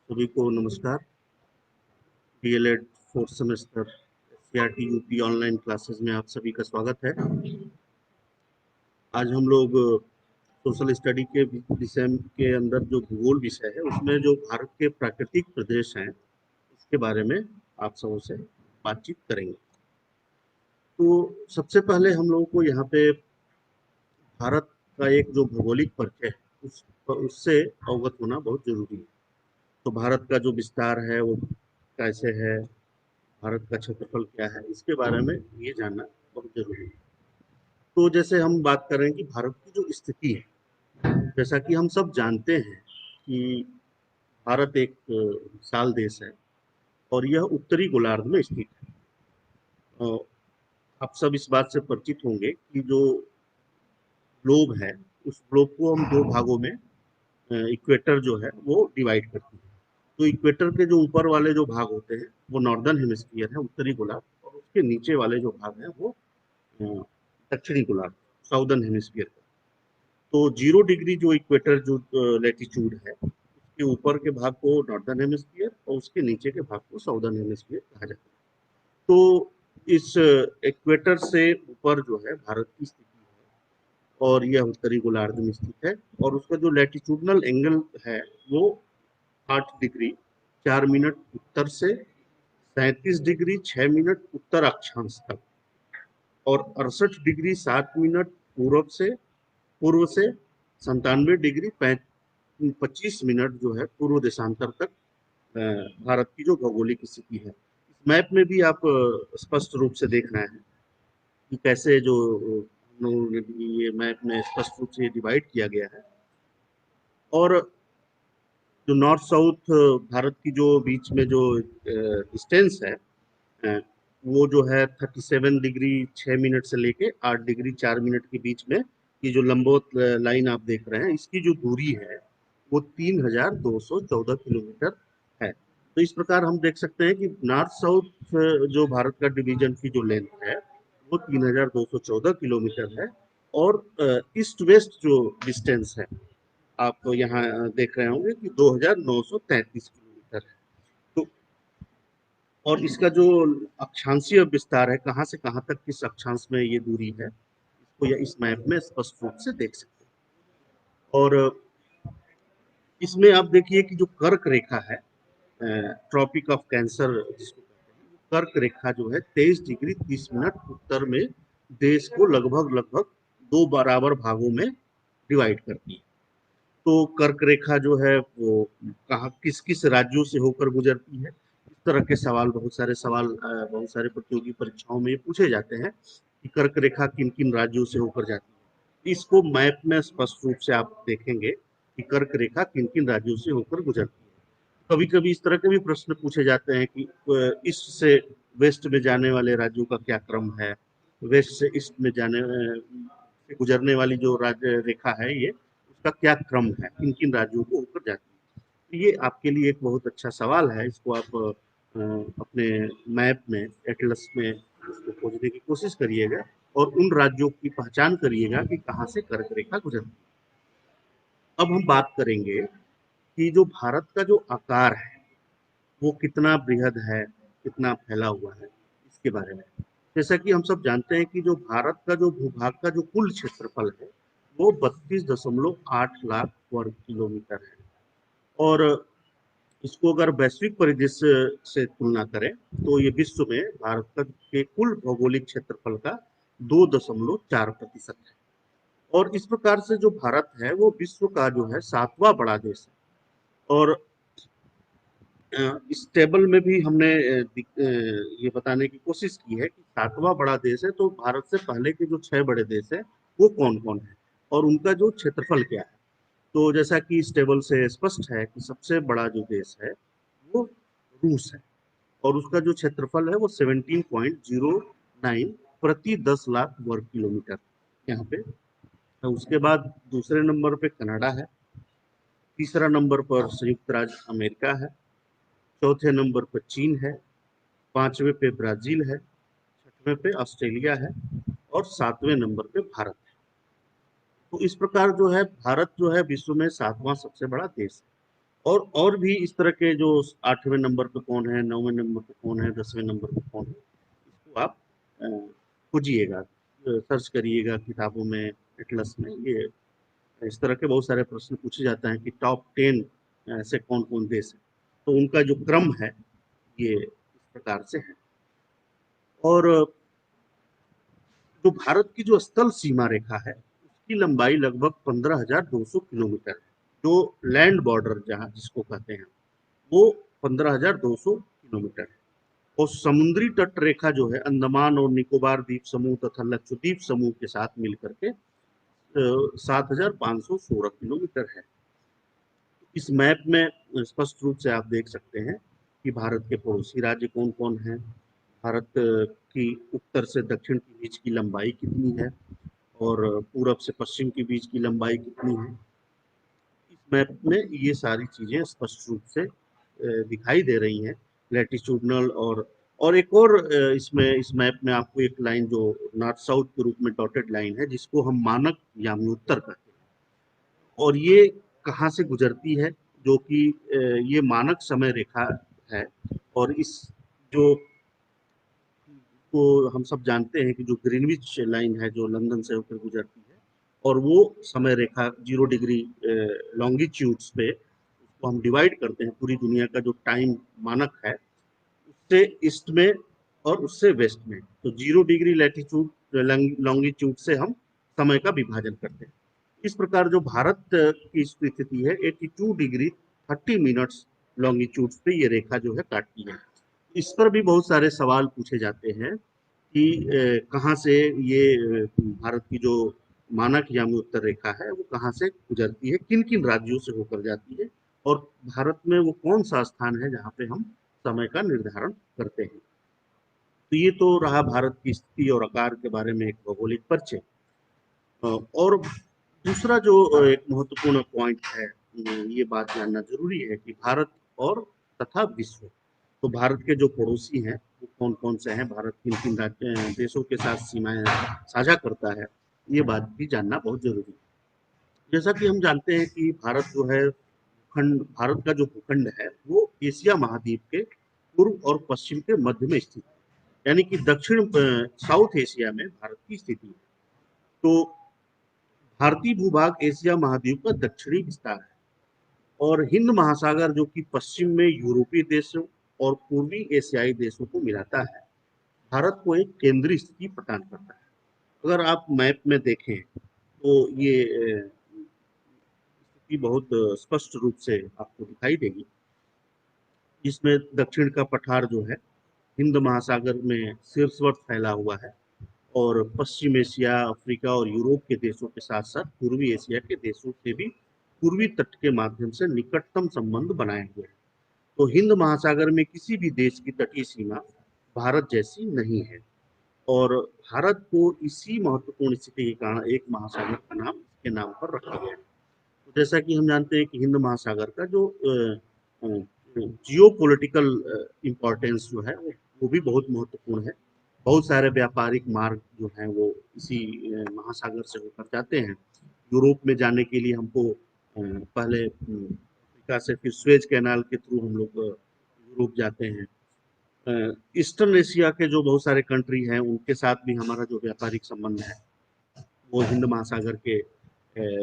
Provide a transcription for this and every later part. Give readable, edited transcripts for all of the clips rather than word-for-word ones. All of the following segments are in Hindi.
सभी को नमस्कार। DElEd fourth semester CRT UP online classes में आप सभी का स्वागत है। आज हम लोग सोशल स्टडी के विषय के अंदर जो भूगोल विषय है उसमें जो भारत के प्राकृतिक प्रदेश हैं इसके बारे में आप सबों से बातचीत करेंगे। तो सबसे पहले हम लोगों को यहाँ पे भारत का एक जो भौगोलिक परिचय है उससे अवगत होना बहुत जरूरी है। तो भारत का जो विस्तार है वो कैसे है, भारत का क्षेत्रफल क्या है, इसके बारे में ये जानना बहुत जरूरी है। तो जैसे हम बात कर रहे हैं कि भारत की जो स्थिति है, जैसा कि हम सब जानते हैं कि भारत एक विशाल देश है और यह उत्तरी गोलार्ध में स्थित है। आप सब इस बात से परिचित होंगे कि जो ग्लोब है उस ग्लोब को हम दो भागों में इक्वेटर जो है वो डिवाइड करते हैं। तो इक्वेटर के जो ऊपर वाले जो भाग होते हैं वो नॉर्दर्न हेमिस्फीयर है, उत्तरी गोलार्ध, और उसके नीचे वाले जो भाग है वो दक्षिणी गोलार्ध, साउदर्न हेमिस्फीयर का। तो 0 डिग्री जो इक्वेटर जो लेटीट्यूड है उसके ऊपर के भाग को नॉर्दर्न हेमिस्फीयर और उसके नीचे के भाग को साउदर्न हेमिस्फीयर कहा जाता है। तो इस इक्वेटर से ऊपर जो है भारत की स्थिति है और यह उत्तरी गोलार्ध में स्थित है और उसका जो लैटिट्यूडनल एंगल है वो 8 डिग्री 4 मिनट उत्तर से 37 डिग्री 6 मिनट उत्तर अक्षांश तक और 68 डिग्री 7 मिनट पूर्व से 97 डिग्री 25 मिनट जो है पूर्व देशांतर तक भारत की जो भौगोलिक स्थिति है। इस मैप में भी आप स्पष्ट रूप से देख रहे हैं कि कैसे जो लोगों ने ये मैप में स्पष्ट रूप से डिवाइड किया गया है। और जो नॉर्थ साउथ भारत की जो बीच में जो डिस्टेंस है वो जो है 37 डिग्री 6 मिनट से लेके 8 डिग्री 4 मिनट के बीच में ये जो लंबवत लाइन आप देख रहे हैं इसकी जो दूरी है वो 3214 किलोमीटर है। तो इस प्रकार हम देख सकते हैं कि नॉर्थ साउथ जो भारत का डिवीजन की जो लेंथ है वो 3214 किलोमीटर है और ईस्ट वेस्ट जो डिस्टेंस है आप यहाँ देख रहे होंगे कि 2933 किलोमीटर है। तो और इसका जो अक्षांशीय विस्तार है, कहाँ से कहाँ तक किस अक्षांश में ये दूरी है, इसको यह इस मैप में स्पष्ट रूप से देख सकते हैं। और इसमें आप देखिए कि जो कर्क रेखा है, ट्रॉपिक ऑफ कैंसर जिसको कहते हैं, कर्क रेखा जो है 23 डिग्री 30 मिनट उत्तर में देश को लगभग लगभग दो बराबर भागों में डिवाइड करती है। तो कर्क रेखा जो है वो कहाँ किस किस राज्यों से होकर गुजरती है, इस तरह के सवाल, बहुत सारे सवाल बहुत सारे प्रतियोगी परीक्षाओं में पूछे जाते हैं कि कर्क रेखा किन किन राज्यों से होकर जाती है। इसको मैप में स्पष्ट रूप से आप देखेंगे कि कर्क रेखा किन किन राज्यों से होकर गुजरती है। कभी कभी इस तरह के भी प्रश्न पूछे जाते हैं कि ईस्ट से वेस्ट में जाने वाले राज्यों का क्या क्रम है, वेस्ट से ईस्ट में जाने से गुजरने वाली जो राज्य रेखा है ये उसका क्या क्रम है, किन किन राज्यों को होकर जाती है। तो ये आपके लिए एक बहुत अच्छा सवाल है, इसको आप अपने मैप में, एटलस में इसको खोजने की कोशिश करिएगा और उन राज्यों की पहचान करिएगा कि कहाँ से कर्क रेखा गुजरती है। अब हम बात करेंगे कि जो भारत का जो आकार है वो कितना बृहद है, कितना फैला हुआ है, इसके बारे में। जैसा कि हम सब जानते हैं कि जो भारत का जो भूभाग का जो कुल क्षेत्रफल है वो 32.8 लाख वर्ग किलोमीटर है और इसको अगर वैश्विक परिदृश्य से तुलना करें तो ये विश्व में भारत का के कुल भौगोलिक क्षेत्रफल का 2.4% है। और इस प्रकार से जो भारत है वो विश्व का जो है 7वां बड़ा देश है। और इस टेबल में भी हमने ये बताने की कोशिश की है कि 7वां बड़ा देश है तो भारत से पहले के जो 6 बड़े देश है वो कौन कौन है और उनका जो क्षेत्रफल क्या है। तो जैसा कि इस टेबल से स्पष्ट है कि सबसे बड़ा जो देश है वो रूस है और उसका जो क्षेत्रफल है वो 17.09 प्रति 10 लाख वर्ग किलोमीटर यहाँ पे। तो उसके बाद दूसरे नंबर पे कनाडा है, तीसरा नंबर पर संयुक्त राज्य अमेरिका है, चौथे नंबर पर चीन है, पांचवें पे ब्राजील है, छठवें पे ऑस्ट्रेलिया है और सातवें नंबर पे भारत है। तो इस प्रकार जो है भारत जो है विश्व में 7वां सबसे बड़ा देश है और भी इस तरह के जो 8वें नंबर पे कौन है, 9वें नंबर पे कौन है, 10वें नंबर पे कौन है, इसको आप खोजिएगा, सर्च करिएगा किताबों में, एटलस में। ये इस तरह के बहुत सारे प्रश्न पूछे जाते हैं कि टॉप 10 ऐसे कौन कौन देश है, तो उनका जो क्रम है ये इस प्रकार से है। और जो भारत की जो स्थल सीमा रेखा है उसकी लंबाई लगभग 15,200 किलोमीटर है। जो लैंड बॉर्डर जहाँ जिसको कहते हैं वो 15,200 किलोमीटर है। और समुद्री तट रेखा जो है अंडमान और निकोबार द्वीप समूह तथा लक्षद्वीप समूह के साथ मिलकर के 7,516 किलोमीटर है। इस मैप में स्पष्ट रूप से आप देख सकते हैं कि भारत के पड़ोसी राज्य कौन कौन हैं, भारत की उत्तर से दक्षिण के बीच की लंबाई कितनी है, और पूरब से पश्चिम के बीच की लंबाई कितनी है। इस मैप में ये सारी चीजें स्पष्ट रूप से दिखाई दे रही हैं, लैटिट्यूडनल। और एक और इसमें इस मैप में आपको एक लाइन जो नॉर्थ साउथ के रूप में डॉटेड लाइन है, जिसको हम मानक यामी-उत्तर कहते हैं, और ये कहाँ से गुजरती है, जो कि ये मानक समय रेखा है। और इस जो को हम सब जानते हैं कि जो ग्रीनविच लाइन है जो लंदन से होकर गुजरती है, और वो समय रेखा 0 डिग्री लॉन्गिट्यूड्स पे उसको हम डिवाइड करते हैं, पूरी दुनिया का जो टाइम मानक है उससे ईस्ट में और उससे वेस्ट में। तो 0 डिग्री लैटिट्यूड लॉन्गिट्यूड से हम समय का विभाजन करते हैं। इस प्रकार जो भारत की स्थिति है 82 डिग्री 30 मिनट्स लॉन्गिट्यूड पे ये रेखा जो है काटती है। इस पर भी बहुत सारे सवाल पूछे जाते हैं कि कहाँ से ये भारत की जो मानक यानी उत्तर रेखा है वो कहाँ से गुजरती है, किन किन राज्यों से होकर जाती है, और भारत में वो कौन सा स्थान है जहाँ पे हम समय का निर्धारण करते हैं। तो ये तो रहा भारत की स्थिति और आकार के बारे में एक भौगोलिक परिचय। और दूसरा जो एक महत्वपूर्ण पॉइंट है, ये बात जानना जरूरी है कि भारत और तथा विश्व, तो भारत के जो पड़ोसी हैं वो कौन कौन से हैं, भारत किन किन देशों के साथ सीमाएं साझा करता है, ये बात भी जानना बहुत जरूरी है। जैसा कि हम जानते हैं कि भारत जो है खंड, भारत का जो भूखंड है वो एशिया महाद्वीप के पूर्व और पश्चिम के मध्य में स्थित है, यानी कि दक्षिण साउथ एशिया में भारत की स्थिति है। तो भारतीय भूभाग एशिया महाद्वीप का दक्षिणी विस्तार है, और हिंद महासागर जो कि पश्चिम में यूरोपीय देशों और पूर्वी एशियाई देशों को मिलाता है, भारत को एक केंद्रीय स्थिति प्रदान करता है। अगर आप मैप में देखें तो ये स्थिति बहुत स्पष्ट रूप से आपको दिखाई देगी, जिसमें दक्षिण का पठार जो है हिंद महासागर में शीर्षवत फैला हुआ है, और पश्चिम एशिया, अफ्रीका और यूरोप के देशों के साथ साथ पूर्वी एशिया के देशों से भी पूर्वी तट के माध्यम से निकटतम संबंध बनाए हुए हैं। तो हिंद महासागर में किसी भी देश की तटीय सीमा भारत जैसी नहीं है, और भारत को इसी महत्वपूर्ण स्थिति के कारण एक महासागर का नाम इसके नाम पर रखा गया है। तो जैसा कि हम जानते हैं कि हिंद महासागर का जो जियो पोलिटिकल इम्पोर्टेंस जो है वो भी बहुत महत्वपूर्ण है। बहुत सारे व्यापारिक मार्ग जो हैं वो इसी महासागर से होकर जाते हैं। यूरोप में जाने के लिए हमको पहले अफ्रीका से फिर स्वेज कैनाल के थ्रू हम लोग यूरोप जाते हैं। ईस्टर्न एशिया के जो बहुत सारे कंट्री हैं उनके साथ भी हमारा जो व्यापारिक संबंध है वो हिंद महासागर के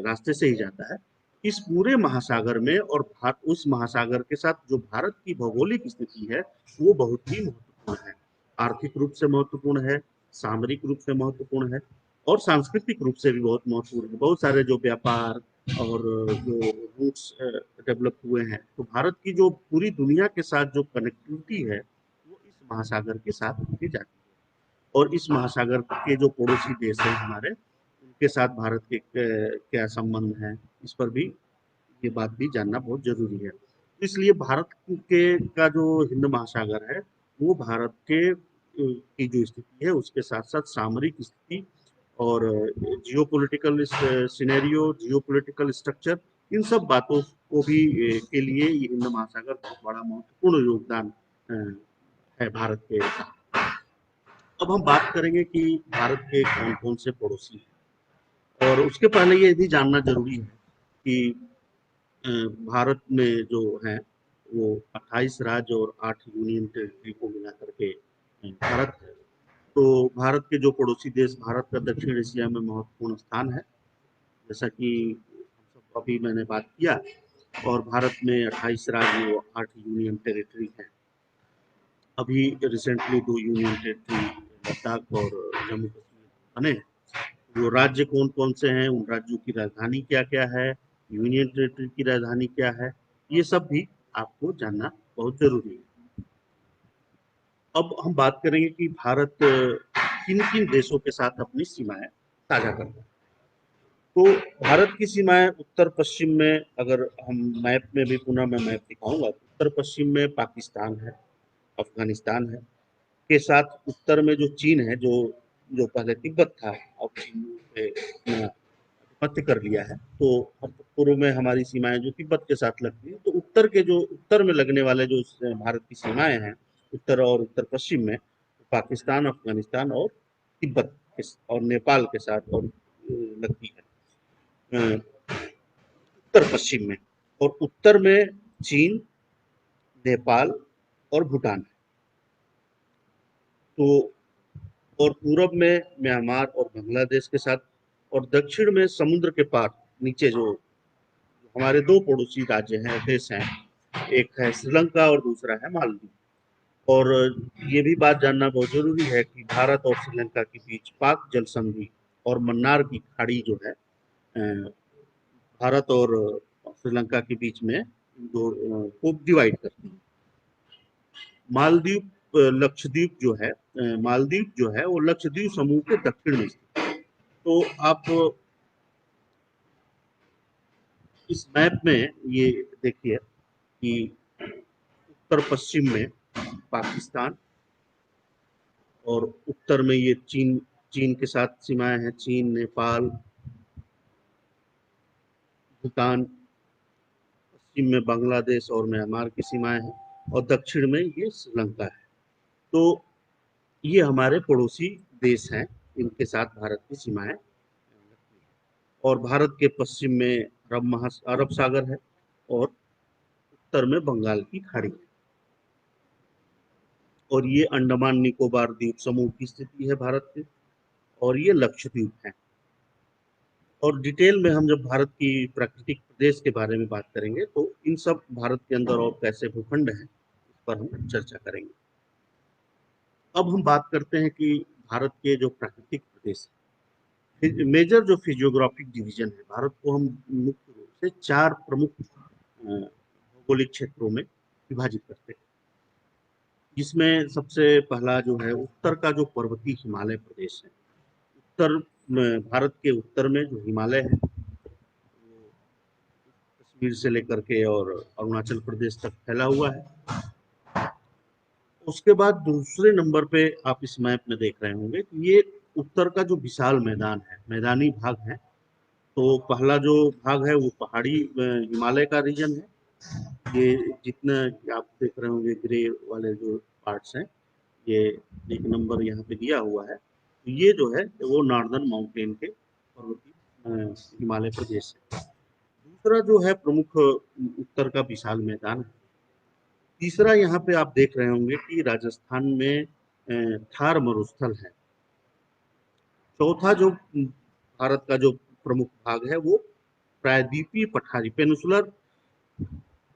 रास्ते से ही जाता है। इस पूरे महासागर में और उस महासागर के साथ जो भारत की भौगोलिक स्थिति है वो बहुत ही महत्वपूर्ण है। आर्थिक रूप से महत्वपूर्ण है, सामरिक रूप से महत्वपूर्ण है, और सांस्कृतिक रूप से भी बहुत महत्वपूर्ण है। बहुत सारे जो व्यापार और जो रूट्स डेवलप हुए हैं, तो भारत की जो पूरी दुनिया के साथ जो कनेक्टिविटी है वो इस महासागर के साथ की जाती है। और इस महासागर के जो पड़ोसी देश हैं हमारे, उनके साथ भारत के क्या संबंध हैं, इस पर भी ये बात भी जानना बहुत जरूरी है। इसलिए भारत के का जो हिंद महासागर है वो भारत के की जो स्थिति है उसके साथ साथ सामरिक स्थिति और जियोपॉलिटिकल सिनेरियो, जियोपॉलिटिकल स्ट्रक्चर, इन सब बातों को भी के लिए ये हिंद महासागर बहुत बड़ा महत्वपूर्ण योगदान है भारत के। अब हम बात करेंगे कि भारत के कौन कौन से पड़ोसी हैं, और उसके पहले ये भी जानना जरूरी है कि भारत में जो है वो 28 राज्य और 8 यूनियन टेरिटरी को मिला करके भारत है। तो भारत के जो पड़ोसी देश, भारत का दक्षिण एशिया में महत्वपूर्ण स्थान है, जैसा कि हम सब अभी मैंने बात किया। और भारत में 28 राज्य और 8 यूनियन टेरिटरी हैं। अभी रिसेंटली 2 यूनियन टेरिटरी लद्दाख और जम्मू कश्मीर बने। वो राज्य कौन कौन से हैं, उन राज्यों की राजधानी क्या क्या है, यूनियन टेरिटरी की राजधानी क्या है, ये सब भी आपको जानना बहुत जरूरी है। अब हम बात करेंगे कि भारत किन किन देशों के साथ अपनी सीमाएं साझा करता है। तो भारत की सीमाएं उत्तर पश्चिम में, अगर हम मैप में भी पुनः मैं मैप दिखाऊंगा, उत्तर पश्चिम में पाकिस्तान है, अफगानिस्तान है, के साथ उत्तर में जो चीन है, जो जो पहले तिब्बत था, अब चीन पे आधिपत्य कर लिया है। तो अब पूर्व में हमारी सीमाएं जो तिब्बत के साथ लगती है, तो उत्तर के जो उत्तर में लगने वाले जो भारत की सीमाएं हैं, उत्तर और उत्तर पश्चिम में, पाकिस्तान, अफगानिस्तान और तिब्बत और नेपाल के साथ और लगती है उत्तर पश्चिम में। और उत्तर में चीन, नेपाल और भूटान है। तो और पूरब में म्यांमार और बांग्लादेश के साथ, और दक्षिण में समुद्र के पार नीचे जो हमारे दो पड़ोसी राज्य हैं, देश हैं, एक है श्रीलंका और दूसरा है मालदीव। और ये भी बात जानना बहुत जरूरी है कि भारत और श्रीलंका के बीच पाक जल संधि और मन्नार की खाड़ी जो है, भारत और श्रीलंका के बीच में दो को डिवाइड करती है। मालदीव लक्षद्वीप जो है, मालदीव जो है वो लक्षद्वीप समूह के दक्षिण में स्थित है। तो आप इस मैप में ये देखिए कि उत्तर पश्चिम में पाकिस्तान, और उत्तर में ये चीन, चीन के साथ सीमाएं हैं, चीन, नेपाल, भूटान, पश्चिम में बांग्लादेश और म्यांमार की सीमाएं हैं, और दक्षिण में ये श्रीलंका है। तो ये हमारे पड़ोसी देश हैं, इनके साथ भारत की सीमाएं। और भारत के पश्चिम में अरब सागर है, और उत्तर में बंगाल की खाड़ी है। और ये अंडमान निकोबार द्वीप समूह की स्थिति है भारत के, और ये लक्षद्वीप है। और डिटेल में हम जब भारत की प्राकृतिक प्रदेश के बारे में बात करेंगे, तो इन सब भारत के अंदर और कैसे भूखंड हैं, इस पर हम चर्चा करेंगे। अब हम बात करते हैं कि भारत के जो प्राकृतिक प्रदेश, मेजर जो फिजियोग्राफिक डिवीजन है, भारत को हम मुख्य रूप से 4 प्रमुख भौगोलिक क्षेत्रों में विभाजित करते हैं। जिसमें सबसे पहला जो है उत्तर का जो पर्वतीय हिमालय प्रदेश है। उत्तर भारत के उत्तर में जो हिमालय है, वो कश्मीर से लेकर के और अरुणाचल प्रदेश तक फैला हुआ है। उसके बाद दूसरे नंबर पे आप इस मैप में देख रहे होंगे कि ये उत्तर का जो विशाल मैदान है, मैदानी भाग है। तो पहला जो भाग है वो पहाड़ी हिमालय का रीजन है। ये जितना आप देख रहे होंगे ग्रे वाले जो पार्ट्स हैं, ये एक नंबर यहाँ पे दिया हुआ है। तो ये जो है वो नॉर्दर्न माउंटेन के पर्वतीय हिमालय प्रदेश है। दूसरा जो है प्रमुख उत्तर का विशाल मैदान है। तीसरा यहाँ पे आप देख रहे होंगे कि राजस्थान में थार मरुस्थल है। चौथा जो भारत का जो प्रमुख भाग है वो प्रायद्वीपीय पठारी, पेनिनसुलर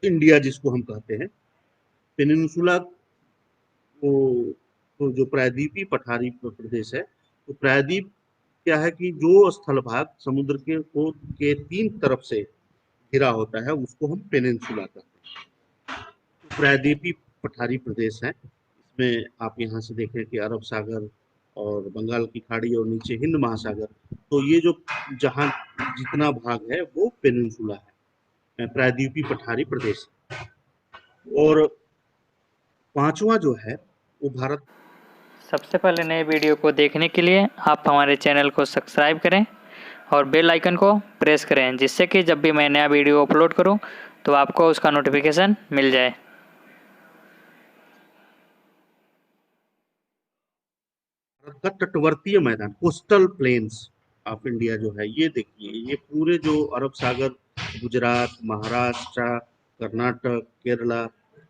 इंडिया जिसको हम कहते हैं, पेनिनसुला को, तो जो प्रायद्वीपीय पठारी प्रदेश है, तो प्रायद्वीप क्या है कि जो स्थल भाग समुद्र के 3 तरफ से घिरा होता है, उसको हम पेनिनसुला कहते हैं। तो प्रायद्वीपीय पठारी प्रदेश है। इसमें आप यहाँ से देखें कि अरब सागर और बंगाल की खाड़ी और नीचे हिंद महासागर, तो ये जो जहाँ जितना भाग है वो पेनिनसुला है, प्रायद्वीपीय पठारी प्रदेश। और पांचवा जो है वो भारत। सबसे पहले नए वीडियो को देखने के लिए आप हमारे चैनल को सब्सक्राइब करें और बेल आइकन को प्रेस करें, जिससे कि जब भी मैं नया वीडियो अपलोड करूं तो आपको उसका नोटिफिकेशन मिल जाए। भारत का तटवर्तीय मैदान, कोस्टल प्लेन्स ऑफ इंडिया जो है, ये देखिए, ये पूरे जो अरब सागर गुजरात, महाराष्ट्र, कर्नाटक, केरला,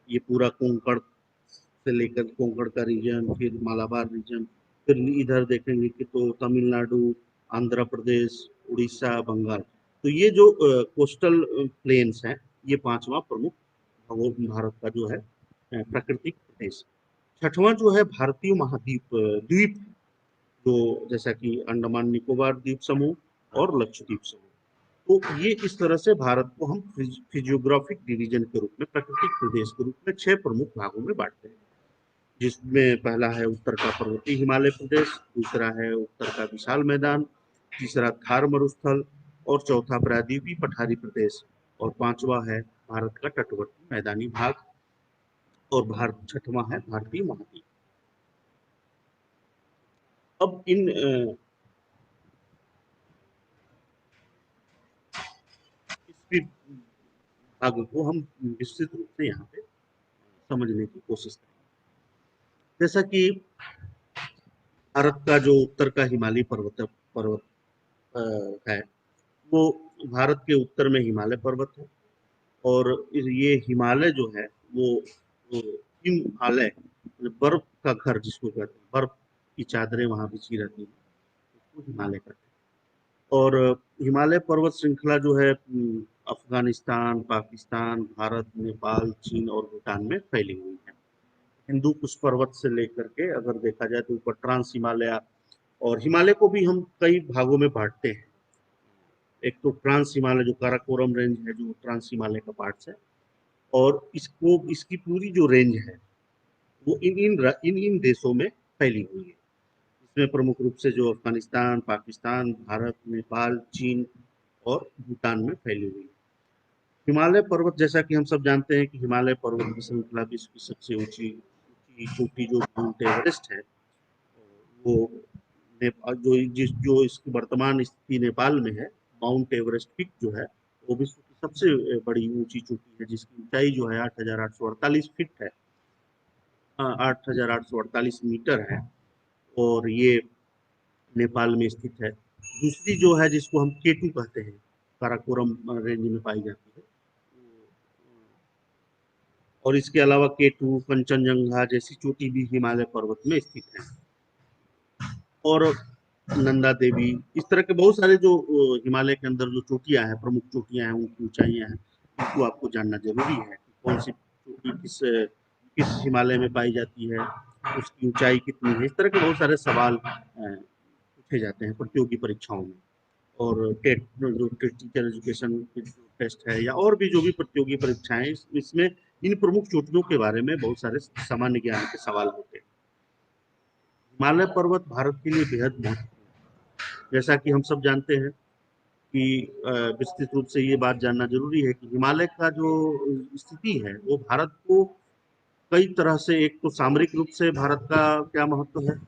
ये पूरा कोंकण से लेकर कोंकण का रीजन, फिर मालाबार रीजन, फिर इधर देखेंगे कि तो तमिलनाडु, आंध्र प्रदेश, उड़ीसा, बंगाल। तो ये जो कोस्टल प्लेन्स हैं, ये पांचवा प्रमुख भारत का जो है प्राकृतिक प्रदेश। छठवां जो है भारतीय महाद्वीप द्वीप, जो जैसा कि अंडमान निकोबार द्वीप समूह और लक्षद्वीप समूह। तो ये इस तरह से भारत को हम फिजियोग्राफिक डिवीजन के रूप में, प्राकृतिक प्रदेश के रूप में 6 प्रमुख भागों में बांटते हैं, जिसमें पहला है उत्तर का पर्वतीय हिमालय प्रदेश, दूसरा है उत्तर का विशाल मैदान, तीसरा थार मरुस्थल और चौथा प्रायद्वीपीय पठारी प्रदेश और पांचवा है भारत का तटवर्ती मैदानी भाग और भारत छठवां है भारतीय महाद्वीप। अब इन इस भागों को हम विस्तृत रूप से यहाँ पे समझने की कोशिश करेंगे। जैसा कि भारत का जो उत्तर का हिमालय पर्वत है, वो भारत के उत्तर में हिमालय पर्वत है और ये हिमालय जो है वो हिमालय, बर्फ का घर जिसको कहते हैं, बर्फ की चादरें वहां बिछी रहती हैं, उसको हिमालय कहते हैं। और हिमालय पर्वत श्रृंखला जो है अफगानिस्तान, पाकिस्तान, भारत, नेपाल, चीन और भूटान में फैली हुई है। हिंदू कुश पर्वत से लेकर के अगर देखा जाए तो ऊपर ट्रांस हिमालय, और हिमालय को भी हम कई भागों में बांटते हैं। एक तो ट्रांस हिमालय जो काराकोरम रेंज है, जो ट्रांस हिमालय का पार्ट है, और इसको इसकी पूरी जो रेंज है वो इन देशों में फैली हुई है। इसमें प्रमुख रूप से जो अफगानिस्तान, पाकिस्तान, भारत, नेपाल, चीन और भूटान में फैली हुई है। हिमालय पर्वत, जैसा कि हम सब जानते हैं कि हिमालय पर्वत की श्रृंखला विश्व की सबसे ऊंची चोटी जो माउंट एवरेस्ट है, वो नेपाल जो इसकी वर्तमान स्थिति नेपाल में है, माउंट एवरेस्ट पीक जो है वो विश्व की सबसे बड़ी ऊंची चोटी है, जिसकी ऊंचाई जो है 8,848 फीट है, 8,848 मीटर है, और ये नेपाल में स्थित है। दूसरी जो है जिसको हम केटू कहते हैं, काराकोरम रेंज में पाई जाती है, और इसके अलावा केटू, कंचनजंगा जैसी चोटी भी हिमालय पर्वत में स्थित है, और नंदा देवी, इस तरह के बहुत सारे जो हिमालय के अंदर जो चोटियां हैं, प्रमुख चोटियां हैं, उनकी ऊंचाइयां हैं, उनको आपको जानना जरूरी है कि कौन सी चोटी किस किस हिमालय में पाई जाती है, उसकी ऊंचाई कितनी है। इस तरह के बहुत सारे सवाल पूछे जाते हैं प्रतियोगी परीक्षाओं में, और टेट जो टीचर एजुकेशन टेस्ट है या और भी जो भी प्रतियोगी परीक्षाएं, इसमें इन प्रमुख चोटियों के बारे में बहुत सारे सामान्य ज्ञान के सवाल होते हैं। हिमालय पर्वत भारत के लिए बेहद महत्वपूर्ण, जैसा कि हम सब जानते हैं कि विस्तृत रूप से ये बात जानना जरूरी है कि हिमालय का जो स्थिति है वो भारत को कई तरह से, एक तो सामरिक रूप से भारत का क्या महत्व है,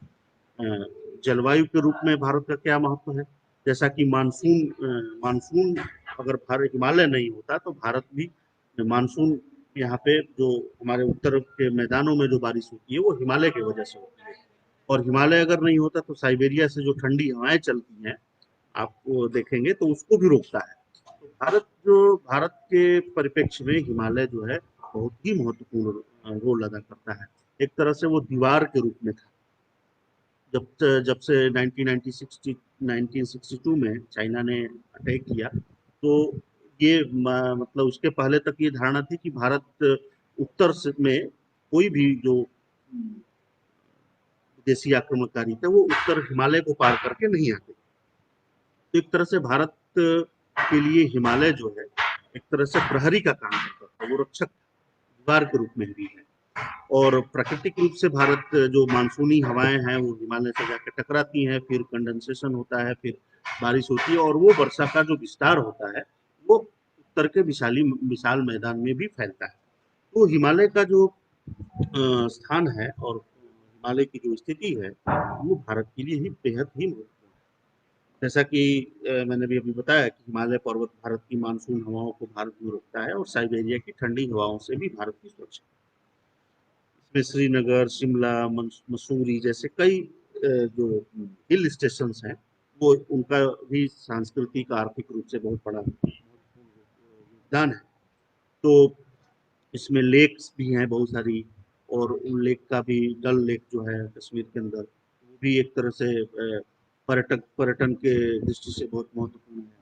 जलवायु के रूप में भारत का क्या महत्व है, जैसा कि मानसून अगर भारत हिमालय नहीं होता तो भारत भी मानसून, यहाँ पे जो हमारे उत्तर के मैदानों में जो बारिश होती है वो हिमालय की वजह से होती है, और हिमालय अगर नहीं होता तो साइबेरिया से जो ठंडी हवाएं चलती हैं आप देखेंगे तो उसको भी रोकता है। तो भारत के परिप्रेक्ष्य में हिमालय जो है बहुत ही महत्वपूर्ण रोल अदा करता है। एक तरह से वो दीवार के रूप में था। जब जब से 1962 में चाइना ने अटैक किया, तो ये मतलब उसके पहले तक ये धारणा थी कि भारत उत्तर में कोई भी जो विदेशी आक्रमणकारी थे वो उत्तर हिमालय को पार करके नहीं आते। तो एक तरह से भारत के लिए हिमालय जो है एक तरह से प्रहरी का काम करता था, वो रक्षक दीवार के रूप में भी है। और प्राकृतिक रूप से भारत जो मानसूनी हवाएं हैं वो हिमालय से जाकर टकराती हैं, फिर कंडेंसेशन होता है, फिर बारिश होती है, और वो वर्षा का जो विस्तार होता है वो उत्तर के विशाल मैदान में भी फैलता है। तो हिमालय का जो स्थान है और हिमालय की जो स्थिति है वो भारत के लिए ही बेहद ही महत्वपूर्ण है। जैसा कि मैंने भी अभी बताया कि हिमालय पर्वत भारत की मानसून हवाओं को भारत में रोकता है और साइबेरिया की ठंडी हवाओं से भी भारत की सुरक्षा। इसमें श्रीनगर, शिमला, मसूरी जैसे कई जो हिल स्टेशंस हैं वो उनका भी सांस्कृतिक आर्थिक रूप से बहुत बड़ा मैदान है। तो इसमें लेक्स भी हैं बहुत सारी, और उन लेक का भी, डल लेक जो है कश्मीर के अंदर, वो भी एक तरह से पर्यटन के दृष्टि से बहुत महत्वपूर्ण है।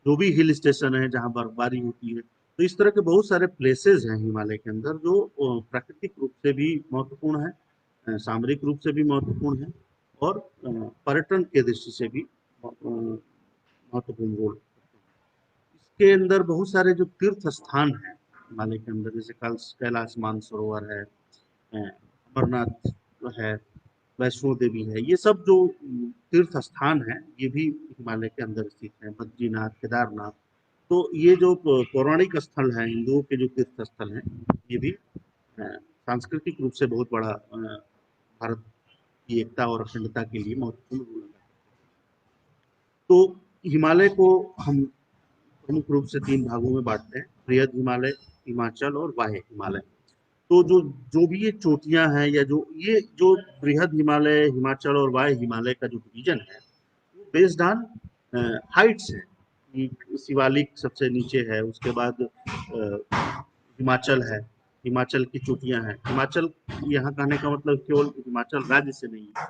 जो भी हिल स्टेशन है जहाँ बर्फबारी होती है, तो इस तरह के बहुत सारे प्लेसेस हैं हिमालय के अंदर जो प्राकृतिक रूप से भी महत्वपूर्ण है, सामरिक रूप से भी महत्वपूर्ण है, और पर्यटन के दृष्टि से भी महत्वपूर्ण रोल। इसके अंदर बहुत सारे जो तीर्थ स्थान हैं हिमालय के अंदर, जैसे कैलाश मानसरोवर है, अमरनाथ है, वैष्णो देवी है, ये सब जो तीर्थ स्थान है, ये भी हिमालय के अंदर स्थित है, बद्रीनाथ, केदारनाथ। तो ये जो पौराणिक स्थल हैं, हिंदुओं के जो तीर्थ स्थल हैं, ये भी सांस्कृतिक रूप से बहुत बड़ा भारत की एकता और अखंडता के लिए महत्वपूर्ण रोल अदा करते हैं। तो हिमालय को हम प्रमुख रूप से 3 भागों में बाँटते हैं, बृहद हिमालय, हिमाचल और वाह्य हिमालय। तो जो जो भी ये चोटियाँ हैं, या जो बृहद हिमालय, हिमाचल और वाह्य हिमालय का जो डिवीजन है, वो बेस्ड ऑन हाइट्स है। कि शिवालिक सबसे नीचे है, उसके बाद हिमाचल है, हिमाचल की चोटियाँ हैं। हिमाचल यहाँ कहने का मतलब केवल हिमाचल राज्य से नहीं है,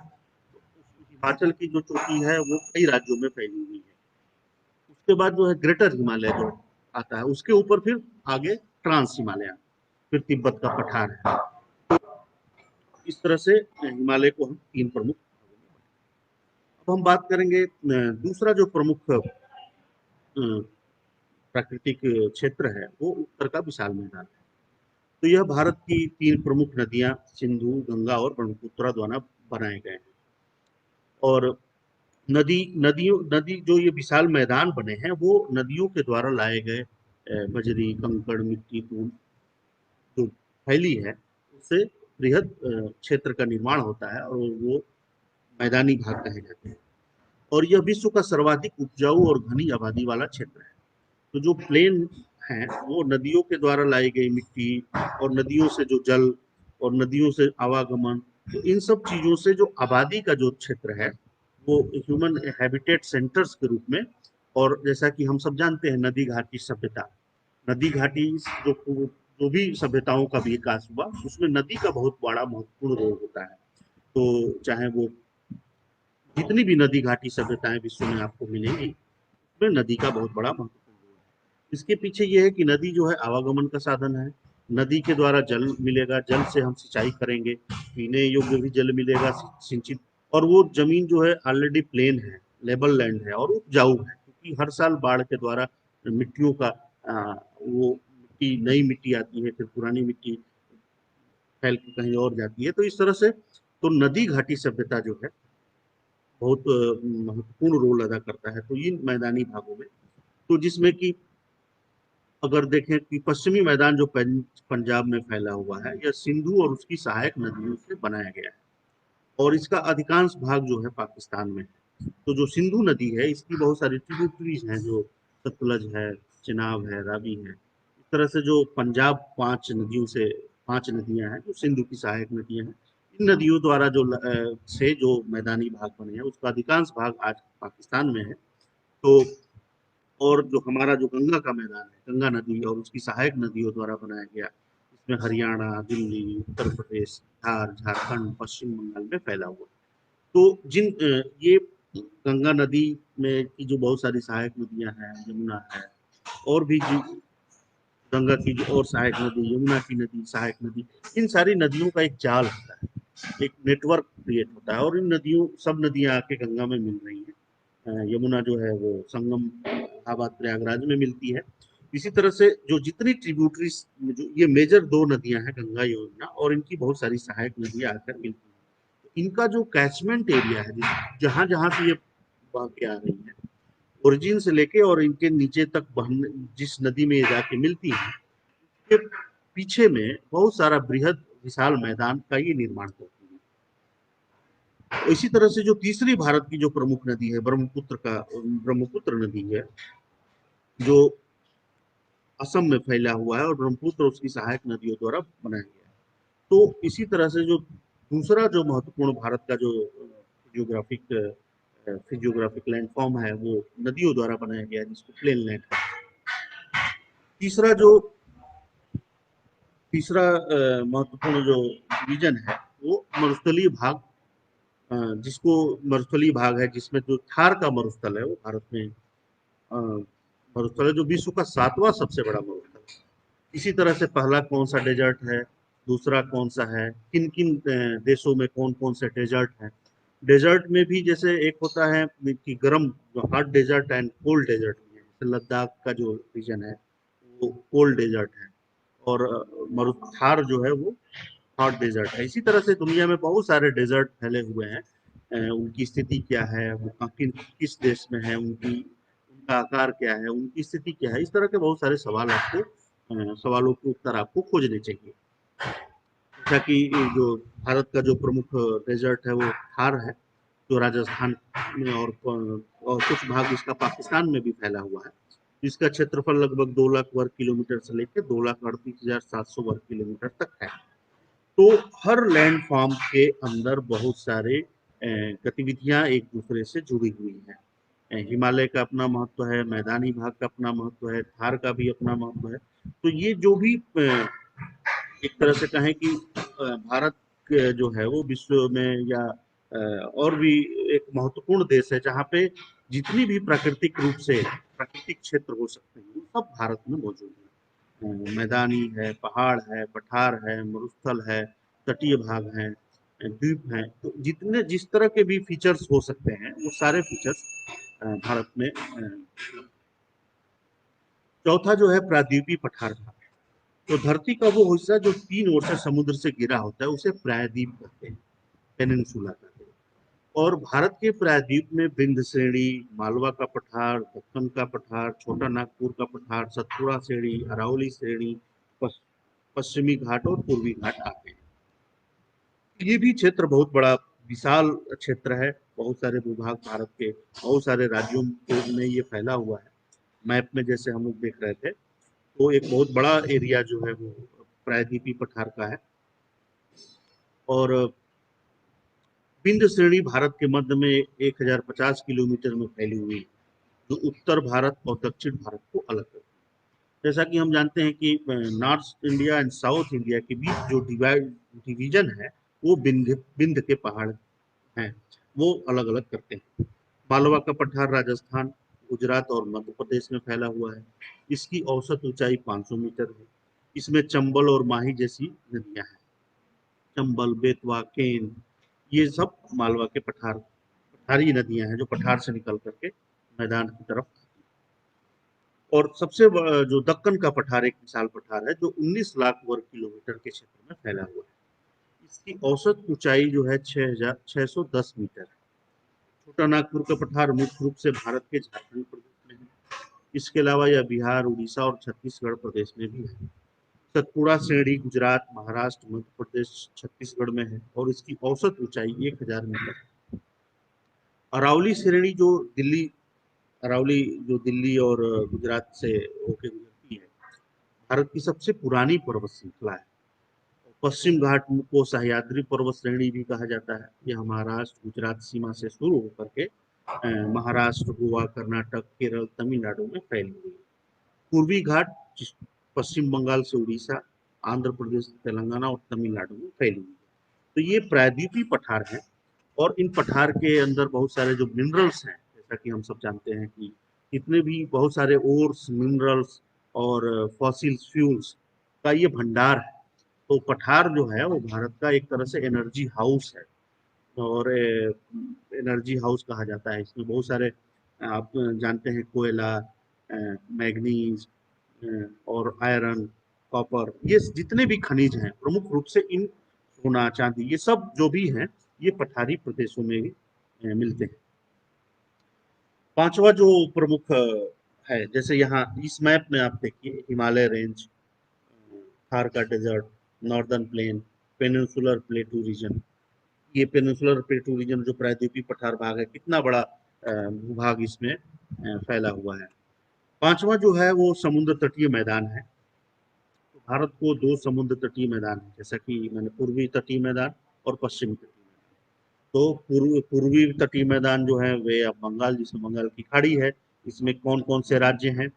हिमाचल की जो चोटी है वो कई राज्यों में फैली हुई है। उसके बाद जो है ग्रेटर हिमालय जो आता है, उसके ऊपर फिर आगे ट्रांस हिमालय, फिर तिब्बत का पठार है। इस तरह से हिमालय को हम 3 प्रमुख। अब हम बात करेंगे दूसरा जो प्रमुख प्राकृतिक क्षेत्र है, वो उत्तर का विशाल मैदान है। तो यह भारत की 3 प्रमुख नदियां, सिंधु, गंगा और ब्रह्मपुत्र द्वारा बनाए गए हैं। और नदी जो ये विशाल मैदान बने हैं, वो नदियों के द्वारा लाए गए बजरी, कंकड़, मिट्टी, धूल जो फैली है, उससे बृहद क्षेत्र का निर्माण होता है, और वो मैदानी भाग कहे जाते हैं। और यह विश्व का सर्वाधिक उपजाऊ और घनी आबादी वाला क्षेत्र है। तो जो प्लेन है, वो नदियों के द्वारा लाई गई मिट्टी, और नदियों से जो जल, और नदियों से आवागमन, तो इन सब चीजों से जो आबादी का जो क्षेत्र है, वो ह्यूमन हैबिटेट सेंटर्स के रूप में। और जैसा कि हम सब जानते हैं, नदी घाटी सभ्यता, नदी घाटी जो जो भी सभ्यताओं का विकास हुआ, उसमें नदी का बहुत बड़ा महत्वपूर्ण रोल होता है। तो चाहे वो जितनी भी नदी घाटी सभ्यताएं विश्व में आपको मिलेंगी, उसमें नदी का बहुत बड़ा महत्वपूर्ण रोल है। इसके पीछे ये है कि नदी जो है आवागमन का साधन है। नदी के द्वारा जल मिलेगा, जल से हम सिंचाई करेंगे, पीने योग्य भी जल मिलेगा सिंचित। और वो जमीन जो है ऑलरेडी प्लेन है, लेबल लैंड है, और उपजाऊ है, क्योंकि हर साल बाढ़ के द्वारा मिट्टियों का वो मिट्टी, नई मिट्टी आती है, फिर पुरानी मिट्टी फैल के कहीं और जाती है। तो इस तरह से तो नदी घाटी सभ्यता जो है बहुत महत्वपूर्ण रोल अदा करता है, तो इन मैदानी भागों में। तो जिसमें कि अगर देखें कि पश्चिमी मैदान जो पंजाब में फैला हुआ है, यह सिंधु और उसकी सहायक नदियों से बनाया गया है, और इसका अधिकांश भाग जो है पाकिस्तान में है। तो जो सिंधु नदी है, इसकी बहुत सारी ट्रिब्यूटरीज हैं, जो सतलज है, चिनाब है, रावी है। इस तरह से जो पंजाब 5 नदियां हैं, जो सिंधु की सहायक नदियां हैं, इन नदियों द्वारा से जो मैदानी भाग बने हैं, उसका अधिकांश भाग आज पाकिस्तान में है। तो और जो हमारा जो गंगा का मैदान है, गंगा नदी और उसकी सहायक नदियों द्वारा बनाया गया, इसमें हरियाणा, दिल्ली, उत्तर प्रदेश, बिहार, झारखंड, पश्चिम बंगाल में फैला हुआ। तो ये गंगा नदी में की जो बहुत सारी सहायक नदियां हैं, यमुना है, और भी जो गंगा की जो और सहायक नदी, यमुना की नदी, सहायक नदी, इन सारी नदियों का एक जाल होता है, एक नेटवर्क क्रिएट होता है, और इन नदियों सब नदियां आके गंगा में मिल रही हैं। यमुना जो है वो संगम इलाहाबाद प्रयागराज में मिलती है। इसी तरह से जो जितनी ट्रिब्यूटरी, जो ये मेजर 2 नदियां हैं, गंगा यमुना, और इनकी बहुत सारी सहायक नदियां आकर मिलती हैं। इनका जो कैचमेंट एरिया है, जहां जहां से ये बह के आ रही है, ओरिजिन से लेके और इनके नीचे तक बहने, जिस नदी में ये जाके मिलती है, के पीछे में बहुत सारा बृहद विशाल मैदान का ये निर्माण करती है। तो इसी तरह से जो तीसरी भारत की जो प्रमुख नदी है, ब्रह्मपुत्र नदी है, जो असम में फैला हुआ है, और ब्रह्मपुत्र उसकी सहायक नदियों द्वारा बनाया गया है। तो इसी तरह से जो दूसरा जो महत्वपूर्ण भारत का जो जियोग्राफिक फिजियोग्राफिक लैंडफॉर्म है, वो नदियों द्वारा बनाया गया है, जिसको प्लेन लैंड। तीसरा जो तीसरा महत्वपूर्ण जो डिवीजन है वो मरुस्थलीय भाग, जिसको मरुस्थलीय भाग है, जिसमें जो थार का मरुस्थल है वो भारत में मरुस्थल है, जो विश्व का 7वां सबसे बड़ा मरुस्थल है। इसी तरह से पहला कौन सा डेजर्ट है, दूसरा कौन सा है, किन किन देशों में कौन कौन से डेजर्ट है। डेजर्ट में भी जैसे एक होता है कि गर्म, hot desert and cold desert भी है। जैसे लद्दाख का जो रीजन है वो कोल्ड डेजर्ट है, और मरुस्थार जो है वो हॉट डेजर्ट है। इसी तरह से दुनिया में बहुत सारे डेजर्ट फैले हुए हैं। उनकी स्थिति क्या है, वो किस देश में है, उनकी उनका आकार क्या है, उनकी स्थिति क्या है, इस तरह के बहुत सारे सवाल आपको सवालों के उत्तर आपको खोजने चाहिए। जैसा कि जो भारत का जो प्रमुख डेजर्ट है वो थार है, जो राजस्थान में, और कुछ भाग इसका पाकिस्तान में भी फैला हुआ है। इसका क्षेत्रफल लगभग 2 लाख वर्ग किलोमीटर से लेकर 2,38,700 वर्ग किलोमीटर तक है। तो हर लैंड फॉर्म के अंदर बहुत सारे गतिविधियां एक दूसरे से जुड़ी हुई हैं। हिमालय का अपना महत्व है, मैदानी भाग का अपना महत्व है, थार का भी अपना महत्व है। तो ये जो भी एक तरह से कहें कि भारत जो है वो विश्व में या और भी एक महत्वपूर्ण देश है, जहाँ पे जितनी भी प्राकृतिक रूप से प्राकृतिक क्षेत्र हो सकते हैं वो सब भारत में मौजूद है। मैदानी है, पहाड़ है, पठार है, मरुस्थल है, तटीय भाग है, द्वीप है। तो जितने जिस तरह के भी फीचर्स हो सकते हैं वो सारे फीचर्स भारत में। चौथा जो है प्रायद्वीपीय पठार भाग। तो धरती का वो हिस्सा जो 3 ओर से समुद्र से घिरा होता है उसे प्रायद्वीप कहते हैं, पेनिनसुला कहते हैं। और भारत के प्रायद्वीप में विंध्य श्रेणी, मालवा का पठार, दक्कन का पठार, छोटा नागपुर का पठार, सतपुड़ा श्रेणी, अरावली श्रेणी, पश्चिमी घाट और पूर्वी घाट आते हैं। ये भी क्षेत्र बहुत बड़ा विशाल क्षेत्र है। बहुत सारे भूभाग भारत के बहुत सारे राज्यों में ये फैला हुआ है। मैप में जैसे हम लोग देख रहे थे, तो एक बहुत बड़ा एरिया जो है वो प्रायद्वीपीय पठार का है। और विंध्य श्रेणी भारत के मध्य में 1050 किलोमीटर में फैली हुई, जो उत्तर भारत और दक्षिण भारत को अलग करती है। जैसा कि हम जानते हैं कि north India and south India के बीच जो डिवीजन है वो विंध्य के पहाड़ हैं, वो अलग अलग करते हैं। मालवा का पठार राजस्थान, गुजरात और मध्य प्रदेश में फैला हुआ है। इसकी औसत ऊंचाई 500 मीटर है। इसमें चंबल और माही जैसी नदियां हैं। चंबल, बेतवा, केन, ये सब मालवा के पठारी नदियां हैं, जो पठार से निकल करके मैदान की तरफ। और सबसे जो दक्कन का पठार एक विशाल पठार है, जो 19 लाख वर्ग किलोमीटर के क्षेत्र में फैला हुआ है। इसकी औसत ऊंचाई जो है 6,610 मीटर है। छोटा नागपुर का पठार मुख्य रूप से भारत के झारखंड प्रदेश में है। इसके अलावा यह बिहार, उड़ीसा और छत्तीसगढ़ प्रदेश में भी है। सतपुड़ा श्रेणी गुजरात, महाराष्ट्र, मध्य प्रदेश, छत्तीसगढ़ में है और इसकी औसत ऊंचाई 1,000 मीटर। अरावली श्रेणी अरावली जो दिल्ली और गुजरात से होकर गुजरती है, भारत की सबसे पुरानी पर्वत श्रृंखला है। पश्चिम घाट को सह्याद्री पर्वत श्रेणी भी कहा जाता है। यह महाराष्ट्र गुजरात सीमा से शुरू होकर के महाराष्ट्र, गोवा, कर्नाटक, केरल, तमिलनाडु में फैली हुई है। पूर्वी घाट पश्चिम बंगाल से उड़ीसा, आंध्र प्रदेश, तेलंगाना और तमिलनाडु में फैली हुई है। तो ये प्रायद्वीपीय पठार है, और इन पठार के अंदर बहुत सारे जो मिनरल्स हैं, जैसा कि हम सब जानते हैं कि इतने भी बहुत सारे ओर्स, मिनरल्स और फॉसिल्स फ्यूल्स का ये भंडार है। तो पठार जो है वो भारत का एक तरह से एनर्जी हाउस है, और एनर्जी हाउस कहा जाता है। इसमें बहुत सारे आप जानते हैं कोयला, मैग्नीज और आयरन, कॉपर, ये जितने भी खनिज हैं प्रमुख रूप से इन, सोना, चांदी, ये सब जो भी हैं ये पठारी प्रदेशों में ही मिलते हैं। पांचवा जो प्रमुख है, जैसे यहाँ इस मैप में आप देखिए, हिमालय रेंज, थार का desert, northern plain, peninsular plateau region. ये पेनिनसुलर प्लेटू रीजन जो प्रायद्वीपीय पठार भाग है, कितना बड़ा भूभाग इसमें फैला हुआ है। पांचवा जो है वो समुद्र तटीय मैदान है। तो भारत को 2 समुद्र तटीय मैदान है, जैसा कि मैंने पूर्वी तटीय मैदान और पश्चिमी तटीय मैदान। तो पूर्वी तटीय मैदान जो है वे अब बंगाल, जिसमें बंगाल की खाड़ी है, इसमें कौन कौन से राज्य हैं,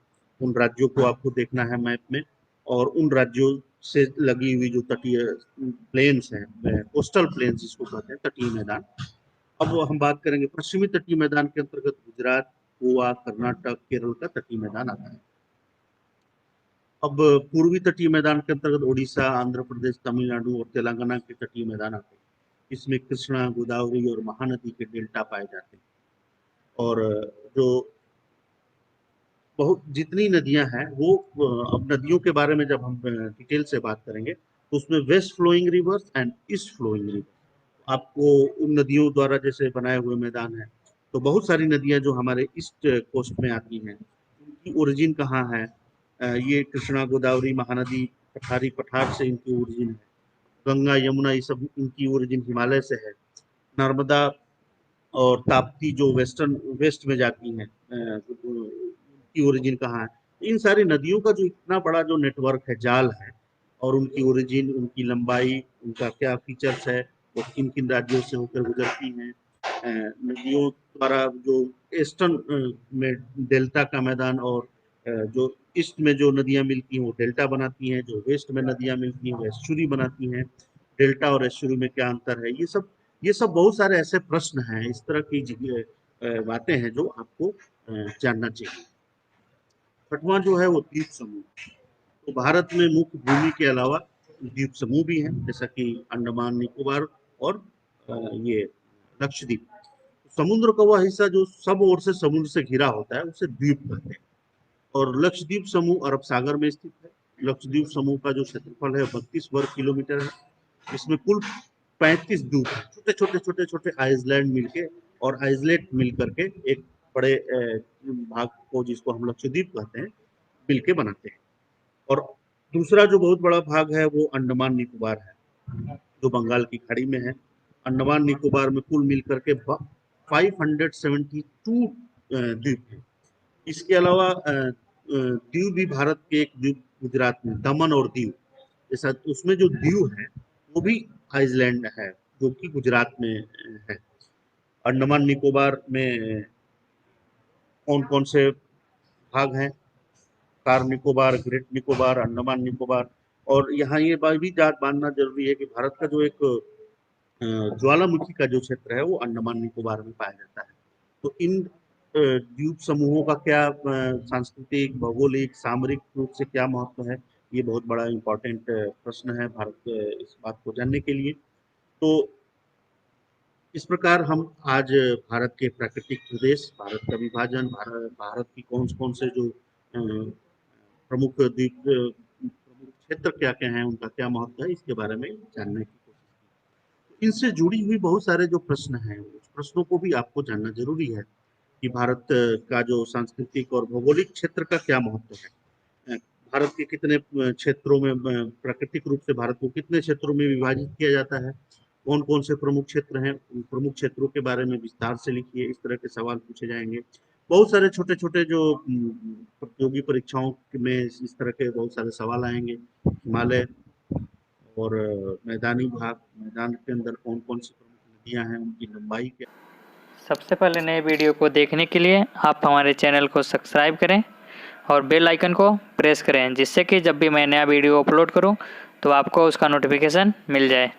उन राज्यों को आपको देखना है मैप में, और उन राज्यों से लगी हुई जो तटीय प्लेन्स हैं, कोस्टल प्लेन्स जिसको कहते हैं, तटीय मैदान। अब हम बात करेंगे पश्चिमी तटीय मैदान के अंतर्गत गुजरात, गोवा, कर्नाटक, केरल का तटीय मैदान आता है। अब पूर्वी तटीय मैदान के अंतर्गत ओडिशा, आंध्र प्रदेश, तमिलनाडु और तेलंगाना के तटीय मैदान आते हैं। इसमें कृष्णा, गोदावरी और महानदी के डेल्टा पाए जाते हैं। और जो बहुत जितनी नदियां हैं वो, अब नदियों के बारे में जब हम डिटेल से बात करेंगे तो उसमें west flowing rivers and east flowing rivers आपको उन नदियों द्वारा जैसे बनाए हुए मैदान है। तो बहुत सारी नदियां जो हमारे ईस्ट कोस्ट में आती हैं, उनकी ओरिजिन कहाँ है? ये कृष्णा, गोदावरी, महानदी, पठारी, पठार से इनकी ओरिजिन है। गंगा, यमुना, ये सब इनकी ओरिजिन हिमालय से है। नर्मदा और ताप्ती जो वेस्ट में जाती हैं, उनकी ओरिजिन कहाँ है? इन सारी नदियों का जो इतना बड़ा जो नेटवर्क है, जाल है, और उनकी ओरिजिन, उनकी लंबाई, उनका क्या फीचर्स है, वो किन किन राज्यों से होकर गुजरती हैं, नदियों द्वारा जो ईस्टर्न में डेल्टा का मैदान, और जो ईस्ट में जो नदियां मिलती हैं वो डेल्टा बनाती हैं, जो वेस्ट में नदियां मिलती हैं वो एस्चुरी बनाती हैं। डेल्टा और एस्चुरी में क्या अंतर है? ये सब बहुत सारे ऐसे प्रश्न हैं, इस तरह की बातें हैं जो आपको जानना चाहिए। छठवां जो है वो द्वीप समूह। तो भारत में मुख्य भूमि के अलावा द्वीप समूह भी हैं, जैसा कि अंडमान निकोबार और ये लक्षद्वीप। समुद्र का वह हिस्सा जो सब ओर से समुद्र से घिरा होता है उसे द्वीप कहते हैं। और लक्षद्वीप समूह अरब सागर में स्थित है। लक्षद्वीप समूह का जो क्षेत्रफल है 32 वर्ग किलोमीटर है। इसमें कुल 35 द्वीप है, छोटे छोटे छोटे छोटे आइसलैंड मिलके और आइसलेट मिल करके एक बड़े भाग को, जिसको हम लक्षद्वीप कहते हैं, मिलके बनाते हैं। और दूसरा जो बहुत बड़ा भाग है वो अंडमान निकोबार है, जो बंगाल की खाड़ी में है। अंडमान निकोबार में कुल मिलकर के 572 द्वीप है। इसके अलावा दीव भी भारत के एक द्वीप, गुजरात में दमन और दीव, जैसा उसमें जो दीव है वो भी आइसलैंड है, जो कि गुजरात में है। अंडमान निकोबार में कौन कौन से भाग हैं? Car Nicobar, great Nicobar, Andaman Nicobar. और यहाँ ये बात भी जानना जरूरी है कि भारत का जो एक ज्वालामुखी का जो क्षेत्र है वो अंडमान निकोबार में पाया जाता है। तो इन द्वीप समूहों का क्या सांस्कृतिक, भौगोलिक, सामरिक रूप से क्या महत्व है, ये बहुत बड़ा इम्पोर्टेंट प्रश्न है भारत इस बात को जानने के लिए। तो इस प्रकार हम आज भारत के प्राकृतिक प्रदेश, भारत का विभाजन, भारत की कौन से जो प्रमुख द्वीप, प्रमुख क्षेत्र क्या क्या हैं, उनका क्या महत्व है, इसके बारे में जानने की कोशिश की। इनसे जुड़ी हुई बहुत सारे जो प्रश्न हैं, उस प्रश्नों को भी आपको जानना जरूरी है कि भारत का जो सांस्कृतिक और भौगोलिक क्षेत्र का क्या महत्व है। भारत के कितने क्षेत्रों में, प्राकृतिक रूप से भारत को कितने क्षेत्रों में विभाजित किया जाता है, कौन कौन से प्रमुख क्षेत्र हैं, उन प्रमुख क्षेत्रों के बारे में विस्तार से लिखिए। इस तरह के सवाल पूछे जाएंगे। बहुत सारे छोटे छोटे जो प्रतियोगी परीक्षाओं में इस तरह के बहुत सारे सवाल आएंगे। हिमालय और मैदानी भाग, मैदान के अंदर कौन कौन सी प्रमुख नदियां हैं, उनकी लंबाई क्या। सबसे पहले नए वीडियो को देखने के लिए आप हमारे चैनल को सब्सक्राइब करें और बेल आइकन को प्रेस करें, जिससे कि जब भी मैं नया वीडियो अपलोड करूं तो आपको उसका नोटिफिकेशन मिल जाए।